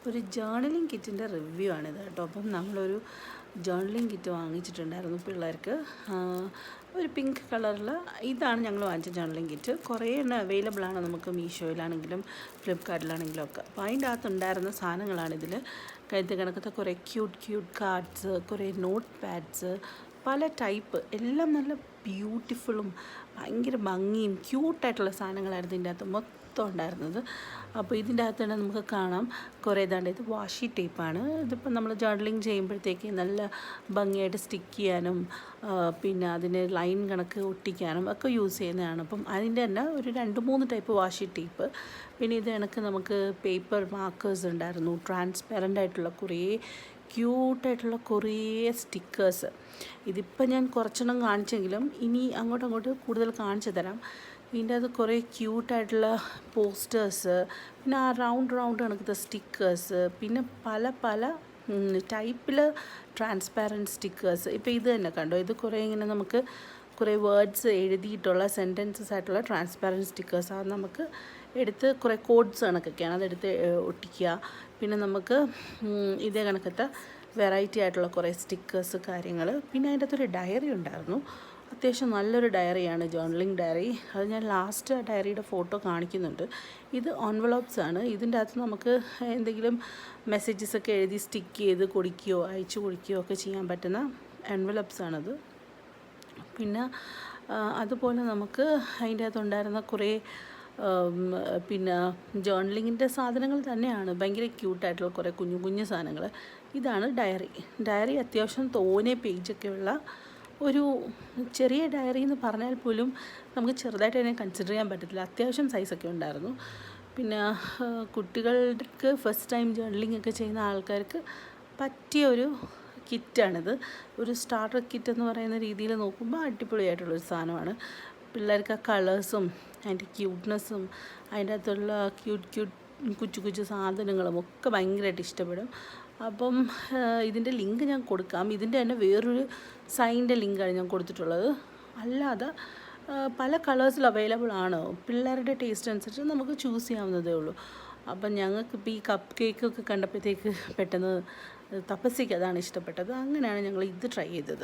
ഒരു journaling കിറ്റിൻ്റെ review ആണിത് കേട്ടോ. അപ്പം നമ്മളൊരു ജേർണലിംഗ് കിറ്റ് വാങ്ങിച്ചിട്ടുണ്ടായിരുന്നു പിള്ളേർക്ക്. ഒരു പിങ്ക് കളറിൽ ഇതാണ് ഞങ്ങൾ വാങ്ങിച്ച ജേർണലിംഗ് കിറ്റ്. കുറേ എണ്ണം അവൈലബിൾ ആണ് നമുക്ക് മീഷോയിലാണെങ്കിലും ഫ്ലിപ്കാർട്ടിലാണെങ്കിലും ഒക്കെ. അപ്പോൾ അതിൻ്റെ അകത്തുണ്ടായിരുന്ന സാധനങ്ങളാണിതിൽ. കഴുത്ത് കണക്കത്തെ കുറേ ക്യൂട്ട് കാർഡ്സ്, കുറേ നോട്ട് പാഡ്സ്, പല ടൈപ്പ്, എല്ലാം നല്ല ബ്യൂട്ടിഫുള്ളും ഭയങ്കര ഭംഗിയും ക്യൂട്ടായിട്ടുള്ള സാധനങ്ങളായിരുന്നു ഇതിൻ്റെ അകത്ത് മൊത്തം ഉണ്ടായിരുന്നത്. അപ്പോൾ ഇതിൻ്റെ അകത്ത് തന്നെ നമുക്ക് കാണാം കുറേ ഇതാണ്ട്. ഇത് വാഷി ടേപ്പാണ്. ഇതിപ്പോൾ നമ്മൾ ജേർണലിംഗ് ചെയ്യുമ്പോഴത്തേക്ക് നല്ല ഭംഗിയായിട്ട് സ്റ്റിക്ക് ചെയ്യാനും പിന്നെ അതിന് ലൈൻ കണക്ക് ഒട്ടിക്കാനും ഒക്കെ യൂസ് ചെയ്യുന്നതാണ്. അപ്പം അതിൻ്റെ തന്നെ ഒരു 2-3 ടൈപ്പ് വാഷി ടേപ്പ്. പിന്നെ ഇത് കണക്ക് നമുക്ക് പേപ്പർ മാർക്കേഴ്സ് ഉണ്ടായിരുന്നു, ട്രാൻസ്പെറൻ്റ് ആയിട്ടുള്ള കുറേ ക്യൂട്ടായിട്ടുള്ള കുറേ സ്റ്റിക്കേഴ്സ്. ഇതിപ്പോൾ ഞാൻ കുറച്ചെണ്ണം കാണിച്ചെങ്കിലും ഇനി അങ്ങോട്ട് കൂടുതൽ കാണിച്ചു തരാം. ഇതിൻ്റെ അത് കുറേ ക്യൂട്ടായിട്ടുള്ള പോസ്റ്റേഴ്സ്, പിന്നെ ആ റൗണ്ട് കണക്കത്തെ സ്റ്റിക്കേഴ്സ്, പിന്നെ പല ടൈപ്പിൽ ട്രാൻസ്പാരൻറ്റ് സ്റ്റിക്കേഴ്സ്. ഇപ്പോൾ ഇത് തന്നെ കണ്ടോ, ഇത് കുറേ ഇങ്ങനെ നമുക്ക് കുറേ വേർഡ്സ് എഴുതിയിട്ടുള്ള സെൻറ്റൻസസ് ആയിട്ടുള്ള ട്രാൻസ്പാരൻറ്റ് സ്റ്റിക്കേഴ്സ്. അത് നമുക്ക് എടുത്ത് കുറേ കോഡ്സ് കണക്കൊക്കെയാണ്, അതെടുത്ത് ഒട്ടിക്കുക. പിന്നെ നമുക്ക് ഇതേ കണക്കത്തെ വെറൈറ്റി ആയിട്ടുള്ള കുറേ സ്റ്റിക്കേഴ്സ് കാര്യങ്ങൾ. പിന്നെ അതിൻ്റെ അകത്തൊരു ഡയറി ഉണ്ടായിരുന്നു. അത്യാവശ്യം നല്ലൊരു ഡയറിയാണ്, ജേർണലിംഗ് ഡയറി. അത് ഞാൻ ലാസ്റ്റ് ആ ഡയറിയുടെ ഫോട്ടോ കാണിക്കുന്നുണ്ട്. ഇത് എൻവലപ്സ് ആണ്. ഇതിൻ്റെ അകത്ത് നമുക്ക് എന്തെങ്കിലും മെസ്സേജസൊക്കെ എഴുതി സ്റ്റിക്ക് ചെയ്ത് കൊടുക്കുകയോ അയച്ചു കൊടുക്കുകയോ ഒക്കെ ചെയ്യാൻ പറ്റുന്ന എൻവലപ്സ് ആണത്. പിന്നെ അതുപോലെ നമുക്ക് അതിൻ്റെ അകത്തുണ്ടായിരുന്ന കുറേ പിന്നെ ജേർണലിങ്ങിൻ്റെ സാധനങ്ങൾ തന്നെയാണ്. ഭയങ്കര ക്യൂട്ടായിട്ടുള്ള കുറേ കുഞ്ഞു സാധനങ്ങൾ. ഇതാണ് ഡയറി അത്യാവശ്യം തോനെ പേജൊക്കെയുള്ള ഒരു ചെറിയ ഡയറി എന്ന് പറഞ്ഞാൽ പോലും നമുക്ക് ചെറുതായിട്ട് തന്നെ കൺസിഡർ ചെയ്യാൻ പറ്റത്തില്ല. അത്യാവശ്യം സൈസൊക്കെ ഉണ്ടായിരുന്നു. പിന്നെ കുട്ടികൾക്ക് ഫസ്റ്റ് ടൈം ജേർണലിംഗ് ഒക്കെ ചെയ്യുന്ന ആൾക്കാർക്ക് പറ്റിയ ഒരു കിറ്റാണിത്. ഒരു സ്റ്റാർട്ടർ കിറ്റ് എന്ന് പറയുന്ന രീതിയിൽ നോക്കുമ്പോൾ അടിപൊളിയായിട്ടുള്ളൊരു സാധനമാണ്. പിള്ളേർക്ക് ആ കളേഴ്സും അതിൻ്റെ ക്യൂട്ട്നെസ്സും അതിൻ്റെ അകത്തുള്ള കൊച്ചു സാധനങ്ങളും ഒക്കെ ഭയങ്കരമായിട്ട് ഇഷ്ടപ്പെടും. അപ്പം ഇതിൻ്റെ ലിങ്ക് ഞാൻ കൊടുക്കാം. ഇതിൻ്റെ തന്നെ വേറൊരു സൈൻ്റെ ലിങ്കാണ് ഞാൻ കൊടുത്തിട്ടുള്ളത്. അല്ലാതെ പല കളേഴ്സിൽ അവൈലബിൾ ആണ്. പിള്ളേരുടെ ടേസ്റ്റ് അനുസരിച്ച് നമുക്ക് ചൂസ് ചെയ്യാവുന്നതേ ഉള്ളൂ. അപ്പം ഞങ്ങൾക്കിപ്പോൾ ഈ കപ്പ് കേക്കൊക്കെ കണ്ടപ്പോഴത്തേക്ക് പെട്ടെന്ന് തപസ്സിക്ക് അതാണ് ഇഷ്ടപ്പെട്ടത്. അങ്ങനെയാണ് ഞങ്ങൾ ഇത് ട്രൈ ചെയ്തത്.